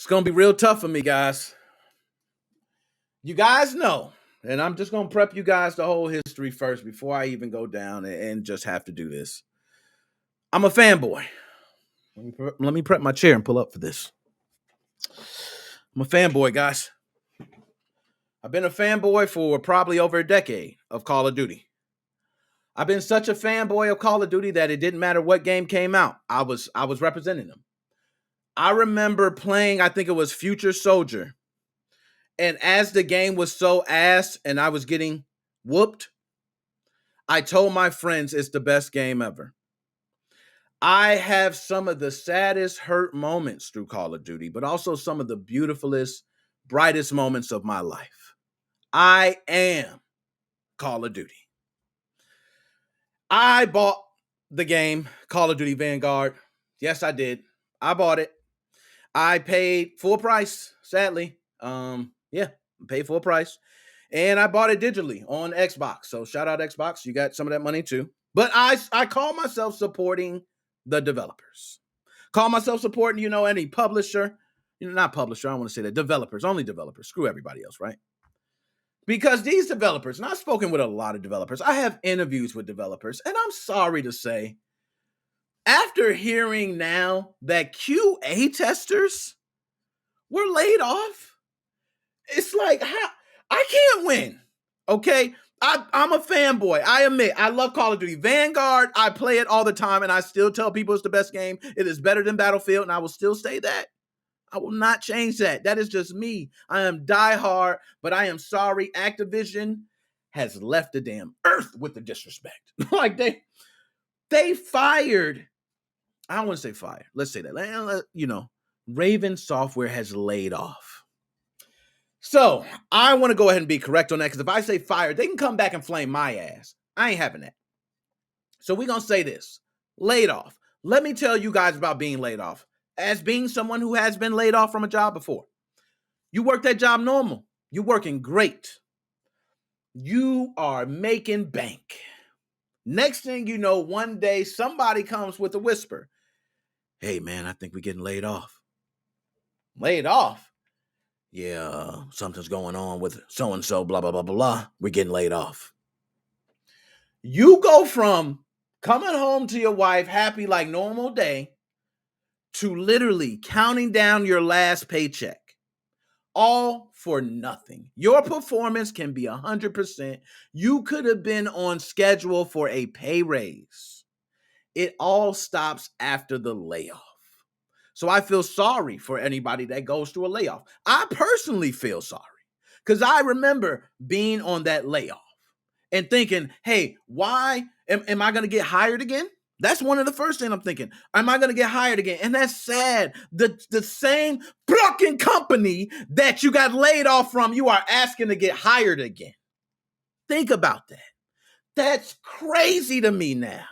It's going to be real tough for me, guys. You guys know, and I'm just going to prep you guys the whole history first before I even go down and just have to do this. I'm a fanboy. Let me prep my chair and pull up for this. I'm a fanboy, guys. I've been a fanboy for probably over a decade of Call of Duty. I've been such a fanboy of Call of Duty that it didn't matter what game came out. I was representing them. I remember playing, I think it was Future Soldier. And as the game was so ass and I was getting whooped, I told my friends it's the best game ever. I have some of the saddest hurt moments through Call of Duty, but also some of the beautifulest, brightest moments of my life. I am Call of Duty. I bought the game Call of Duty Vanguard. Yes, I did. I bought it. I paid full price, sadly. Yeah, paid full price. And I bought it digitally on Xbox. So shout out Xbox. You got some of that money too. But I call myself supporting the developers. Call myself supporting, any publisher. Not publisher, I don't want to say that. Developers, only developers. Screw everybody else, right? Because these developers, and I've spoken with a lot of developers. I have interviews with developers, and I'm sorry to say, after hearing now that QA testers were laid off, it's like, how I can't win. Okay. I'm a fanboy. I admit, I love Call of Duty Vanguard. I play it all the time, and I still tell people it's the best game. It is better than Battlefield, and I will still say that. I will not change that. That is just me. I am diehard, but I am sorry. Activision has left the damn earth with the disrespect. Like they fired. I don't want to say fired. Let's say that. Raven Software has laid off. So I want to go ahead and be correct on that, because if I say fired, they can come back and flame my ass. I ain't having that. So we're going to say this. Laid off. Let me tell you guys about being laid off. As being someone who has been laid off from a job before. You work that job normal. You're working great. You are making bank. Next thing you know, one day somebody comes with a whisper. Hey, man, I think we're getting laid off. Laid off? Yeah, something's going on with so-and-so, blah, blah, blah, blah, blah. We're getting laid off. You go from coming home to your wife happy like normal day to literally counting down your last paycheck. All for nothing. Your performance can be 100%. You could have been on schedule for a pay raise. It all stops after the layoff. So I feel sorry for anybody that goes through a layoff. I personally feel sorry because I remember being on that layoff and thinking, hey, why am I going to get hired again? That's one of the first things I'm thinking. Am I going to get hired again? And that's sad. The same fucking company that you got laid off from, you are asking to get hired again. Think about that. That's crazy to me now.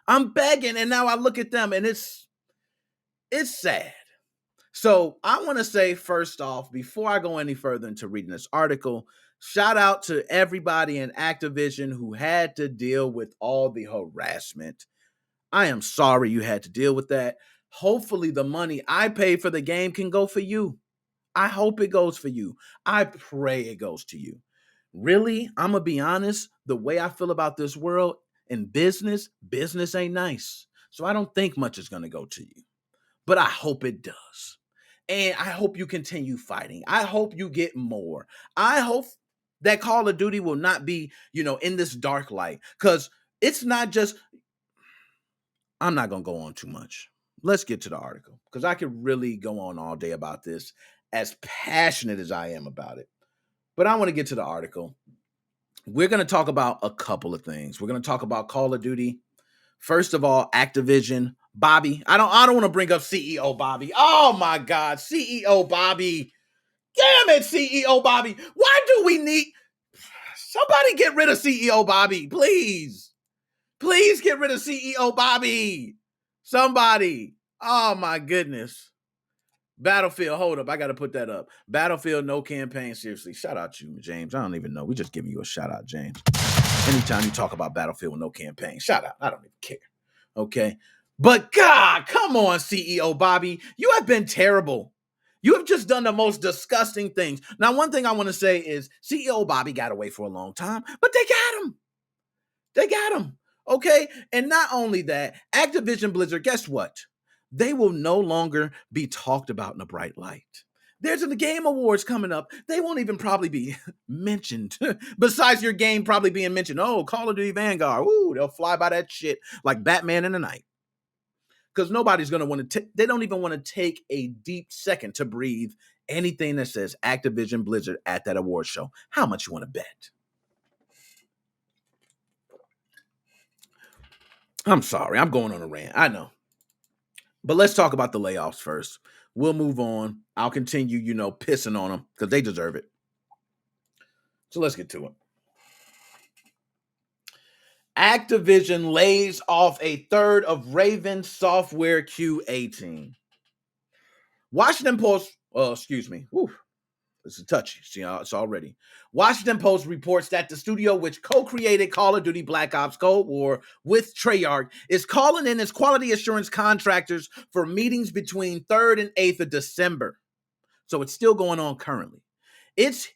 I'm begging, and now I look at them, and it's sad. So I want to say, first off, before I go any further into reading this article, shout out to everybody in Activision who had to deal with all the harassment. I am sorry you had to deal with that. Hopefully the money I paid for the game can go for you. I hope it goes for you. I pray it goes to you. Really, I'm going to be honest, the way I feel about this world and business ain't nice. So I don't think much is going to go to you. But I hope it does. And I hope you continue fighting. I hope you get more. I hope that Call of Duty will not be, in this dark light. Because it's not just... I'm not going to go on too much. Let's get to the article, because I could really go on all day about this, as passionate as I am about it. But I want to get to the article. We're going to talk about a couple of things. We're going to talk about Call of Duty. First of all, Activision, Bobby. I don't want to bring up CEO Bobby. Oh my God, CEO Bobby. Damn it, CEO Bobby. Why do we need... Somebody get rid of CEO Bobby, please. Please get rid of CEO Bobby. Somebody. Oh my goodness. Battlefield, hold up. I got to put that up. Battlefield, no campaign. Seriously, shout out to you, James. I don't even know. We're just giving you a shout out, James. Anytime you talk about Battlefield with no campaign, shout out. I don't even care. Okay. But God, come on, CEO Bobby. You have been terrible. You have just done the most disgusting things. Now, one thing I want to say is CEO Bobby got away for a long time, but they got him. They got him. Okay. And not only that, Activision Blizzard, guess what? They will no longer be talked about in a bright light. There's the Game Awards coming up. They won't even probably be mentioned. Besides your game probably being mentioned. Oh, Call of Duty Vanguard. Ooh, they'll fly by that shit like Batman in the night. Because nobody's going to want to, they don't even want to take a deep second to breathe anything that says Activision Blizzard at that award show. How much you want to bet? I'm sorry, I'm going on a rant. I know. But let's talk about the layoffs first. We'll move on. I'll continue, pissing on them because they deserve it. So let's get to it. Activision lays off a third of Raven Software QA team. Washington Post, excuse me. Whew, this is touchy. See, it's already. Washington Post reports that the studio, which co-created Call of Duty Black Ops Cold War with Treyarch, is calling in its quality assurance contractors for meetings between 3rd and 8th of December. So it's still going on currently. It's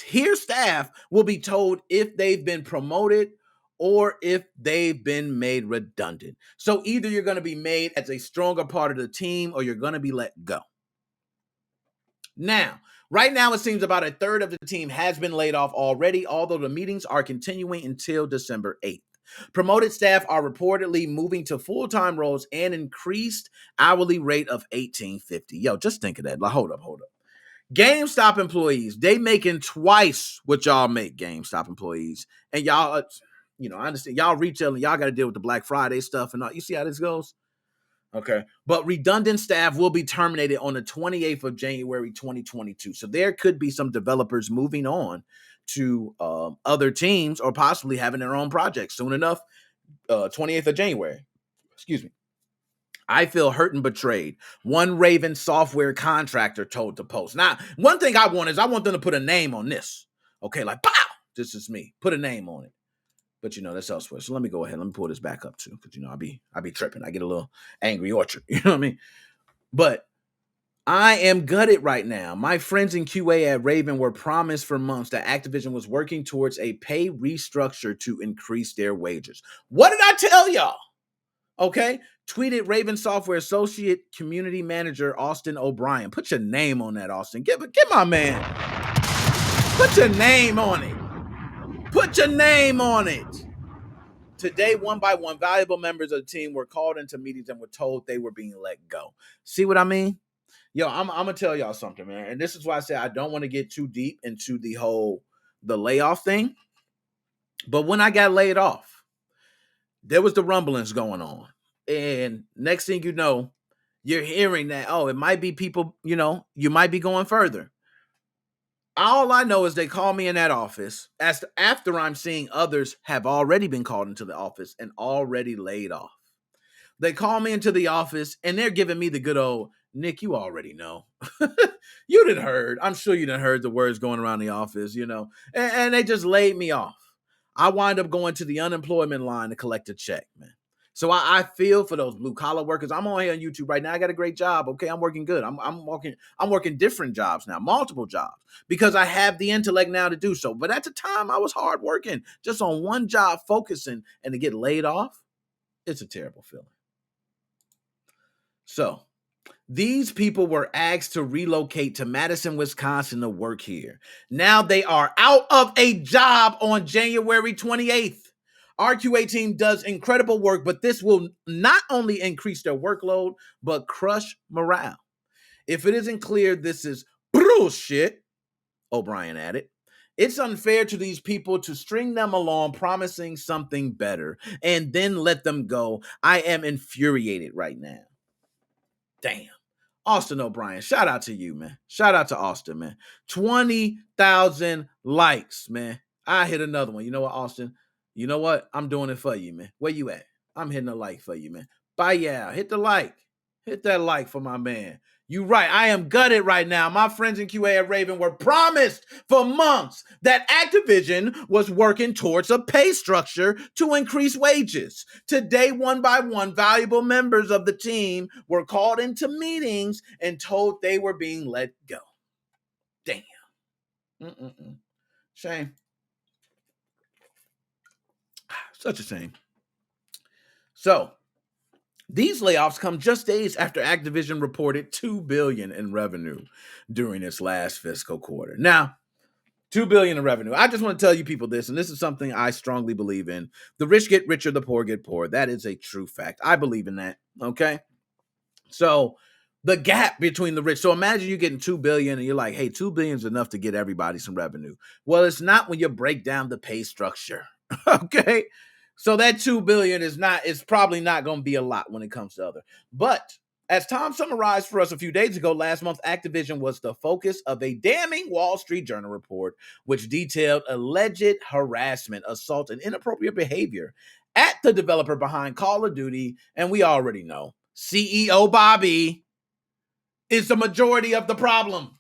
here staff will be told if they've been promoted or if they've been made redundant. So either you're going to be made as a stronger part of the team or you're going to be let go. Now, right now, it seems about a third of the team has been laid off already, although the meetings are continuing until December 8th. Promoted staff are reportedly moving to full-time roles and increased hourly rate of $18.50. Yo, just think of that. Like, hold up. GameStop employees, they making twice what y'all make, GameStop employees. And y'all, I understand y'all retailing, y'all got to deal with the Black Friday stuff and all. You see how this goes? Okay. But redundant staff will be terminated on the 28th of January, 2022. So there could be some developers moving on to other teams or possibly having their own projects soon enough. 28th of January. Excuse me. I feel hurt and betrayed. One Raven Software contractor told the Post. Now, one thing I want them to put a name on this. Okay, like, pow, this is me. Put a name on it. But that's elsewhere. So let me go ahead. Let me pull this back up too, because I be tripping. I get a little angry orchard. You know what I mean? But I am gutted right now. My friends in QA at Raven were promised for months that Activision was working towards a pay restructure to increase their wages. What did I tell y'all? Okay, tweeted Raven Software Associate Community Manager Austin O'Brien. Put your name on that, Austin. Get my man. Put your name on it. Put your name on it. Today, one by one, valuable members of the team were called into meetings and were told they were being let go. See what I mean? Yo, I'm going to tell y'all something, man. And this is why I say I don't want to get too deep into the layoff thing. But when I got laid off, there was the rumblings going on. And next thing you know, you're hearing that, it might be people, you might be going further. All I know is they call me in that office after I'm seeing others have already been called into the office and already laid off. They call me into the office and they're giving me the good old, Nick, you already know. You done heard. I'm sure you done heard the words going around the office, and they just laid me off. I wind up going to the unemployment line to collect a check, man. So I feel for those blue collar workers. I'm on here on YouTube right now. I got a great job. Okay, I'm working good. I'm working different jobs now, multiple jobs, because I have the intellect now to do so. But at the time, I was hard working, just on one job, focusing, and to get laid off, it's a terrible feeling. So these people were asked to relocate to Madison, Wisconsin to work here. Now they are out of a job on January 28th. Our QA team does incredible work, but this will not only increase their workload, but crush morale. If it isn't clear, this is bullshit, O'Brien added. It's unfair to these people to string them along promising something better and then let them go. I am infuriated right now. Damn. Austin O'Brien, shout out to you, man. Shout out to Austin, man. 20,000 likes, man. I hit another one. You know what, Austin? You know what? I'm doing it for you, man. Where you at? I'm hitting a like for you, man. Bye, yeah. Hit the like. Hit that like for my man. You right. I am gutted right now. My friends in QA at Raven were promised for months that Activision was working towards a pay structure to increase wages. Today, one by one, valuable members of the team were called into meetings and told they were being let go. Damn. Shame. Such a shame. So, these layoffs come just days after Activision reported $2 billion in revenue during its last fiscal quarter. Now, $2 billion in revenue. I just want to tell you people this, and this is something I strongly believe in. The rich get richer, the poor get poor. That is a true fact. I believe in that. Okay. So the gap between the rich. So imagine you're getting $2 billion and you're like, hey, $2 billion is enough to get everybody some revenue. Well, it's not when you break down the pay structure. Okay. So that $2 billion is probably not going to be a lot when it comes to other. But as Tom summarized for us a few days ago, last month, Activision was the focus of a damning Wall Street Journal report, which detailed alleged harassment, assault, and inappropriate behavior at the developer behind Call of Duty. And we already know CEO Bobby is the majority of the problem.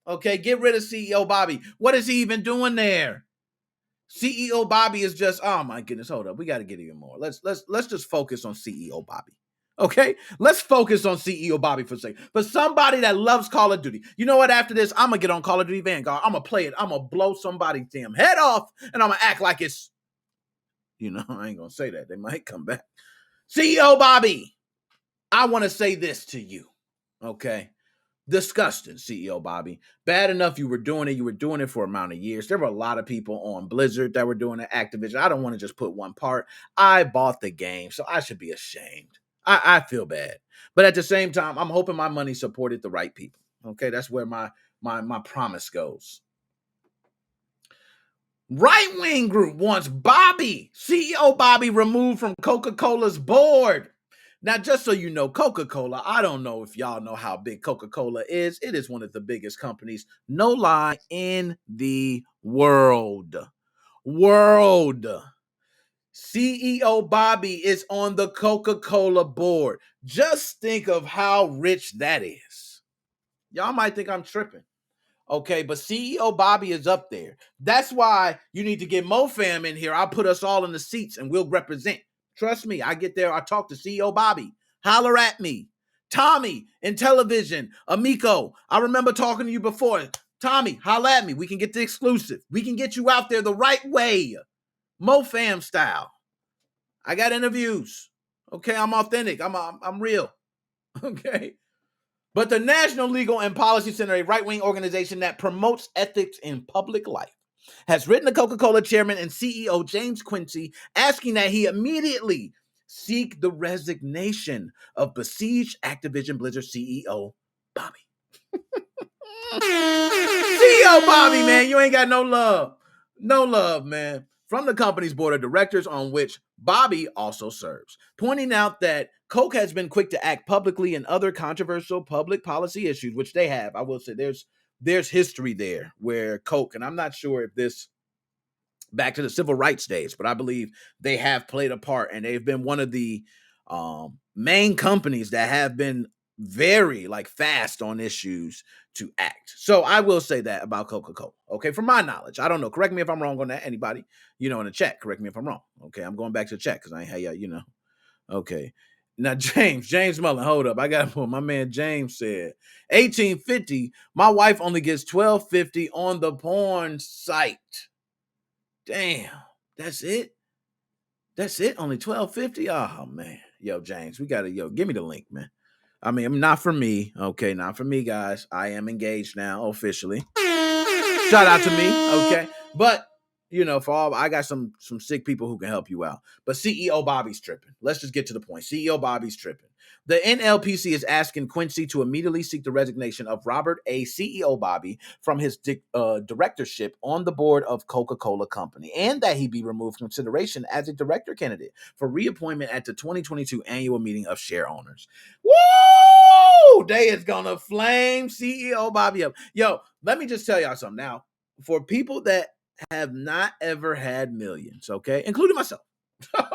Okay, get rid of CEO Bobby. What is he even doing there? CEO Bobby is just, oh my goodness, hold up. We got to get even more. Let's just focus on CEO Bobby. Okay, let's focus on CEO Bobby for a second. For somebody that loves Call of Duty, you know what? After this, I'm gonna get on Call of Duty Vanguard. I'm gonna play it. I'm gonna blow somebody's damn head off, and I'm gonna act like it's, I ain't gonna say that. They might come back. CEO Bobby, I want to say this to you. Okay. Disgusting, CEO Bobby. Bad enough you were doing it. You were doing it for an amount of years. There were a lot of people on Blizzard that were doing it, Activision. I don't want to just put one part. I bought the game, so I should be ashamed. I feel bad. But at the same time, I'm hoping my money supported the right people. Okay, that's where my promise goes. Right-wing group wants Bobby, CEO Bobby, removed from Coca-Cola's board. Now, just so you know, Coca-Cola, I don't know if y'all know how big Coca-Cola is. It is one of the biggest companies, no lie, in the world. CEO Bobby is on the Coca-Cola board. Just think of how rich that is. Y'all might think I'm tripping. Okay, but CEO Bobby is up there. That's why you need to get MoFam in here. I'll put us all in the seats and we'll represent. Trust me, I get there, I talk to CEO Bobby. Holler at me. Tommy in television, Amico, I remember talking to you before. Tommy, holler at me. We can get the exclusive. We can get you out there the right way. MoFam style. I got interviews. Okay, I'm authentic. I'm real. Okay. But the National Legal and Policy Center, a right-wing organization that promotes ethics in public life, has written to Coca-Cola chairman and CEO James Quincy asking that he immediately seek the resignation of besieged Activision Blizzard CEO Bobby. CEO Bobby, man, you ain't got no love. No love, man. From the company's board of directors, on which Bobby also serves, pointing out that Coke has been quick to act publicly in other controversial public policy issues, which they have. I will say there's history there where Coke, and I'm not sure if this back to the civil rights days, but I believe they have played a part, and they've been one of the main companies that have been very fast on issues to act. So I will say that about Coca-Cola. Okay, from my knowledge, I don't know. Correct me if I'm wrong on that. Anybody, in the chat, correct me if I'm wrong. Okay, I'm going back to the chat because I ain't had y'all, Okay. Now, James Mullen, hold up. I got to put my man James said, 1850, my wife only gets $12.50 on the porn site. Damn, that's it? That's it? Only $12.50? Oh, man. Yo, James, we got to, give me the link, man. I mean, not for me. Okay, not for me, guys. I am engaged now, officially. Shout out to me, okay? But, for all, I got some sick people who can help you out. But CEO Bobby's tripping. Let's just get to the point. CEO Bobby's tripping. The NLPC is asking Quincy to immediately seek the resignation of Robert A. CEO Bobby from his directorship on the board of Coca-Cola Company, and that he be removed from consideration as a director candidate for reappointment at the 2022 annual meeting of share owners. Woo! They is gonna flame CEO Bobby up. Yo, let me just tell y'all something now. For people that have not ever had millions, okay, including myself,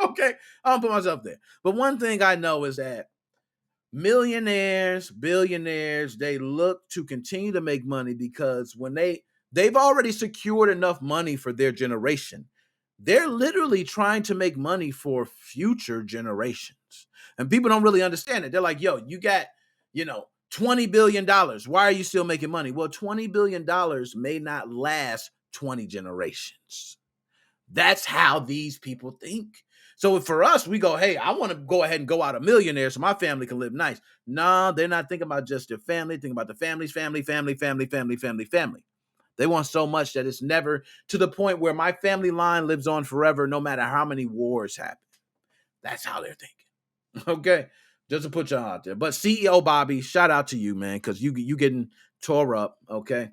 okay, I'll put myself there. But one thing I know is that millionaires, billionaires, they look to continue to make money because when they've already secured enough money for their generation, they're literally trying to make money for future generations. And people don't really understand it. They're like, yo, you got, $20 billion. Why are you still making money? Well, $20 billion may not last 20 generations. That's how these people think. So for us, we go, hey, I want to go ahead and go out a millionaire so my family can live nice. No, they're not thinking about just their family, thinking about the family's family, family, family, family, family, family. They want so much that it's never to the point where my family line lives on forever, no matter how many wars happen. That's how they're thinking. Okay. Just to put y'all out there. But CEO Bobby, shout out to you, man, because you getting tore up. Okay.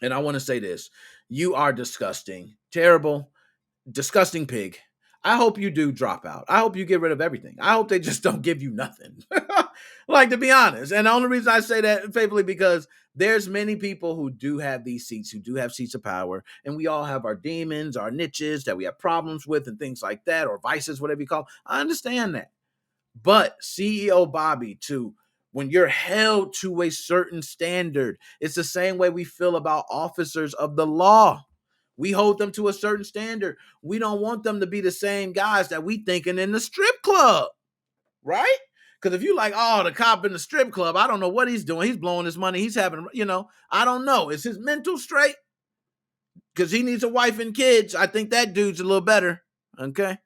And I want to say this. You are disgusting, terrible, disgusting pig. I hope you do drop out. I hope you get rid of everything. I hope they just don't give you nothing. Like, to be honest. And the only reason I say that faithfully because there's many people who do have these seats, who do have seats of power, and we all have our demons, our niches that we have problems with and things like that, or vices, whatever you call them. I understand that. But CEO Bobby, too, when you're held to a certain standard, it's the same way we feel about officers of the law. We hold them to a certain standard. We don't want them to be the same guys that we thinking in the strip club, right? Because if you like, oh, the cop in the strip club, I don't know what he's doing. He's blowing his money. He's having, I don't know. Is his mental straight? Because he needs a wife and kids. I think that dude's a little better. Okay.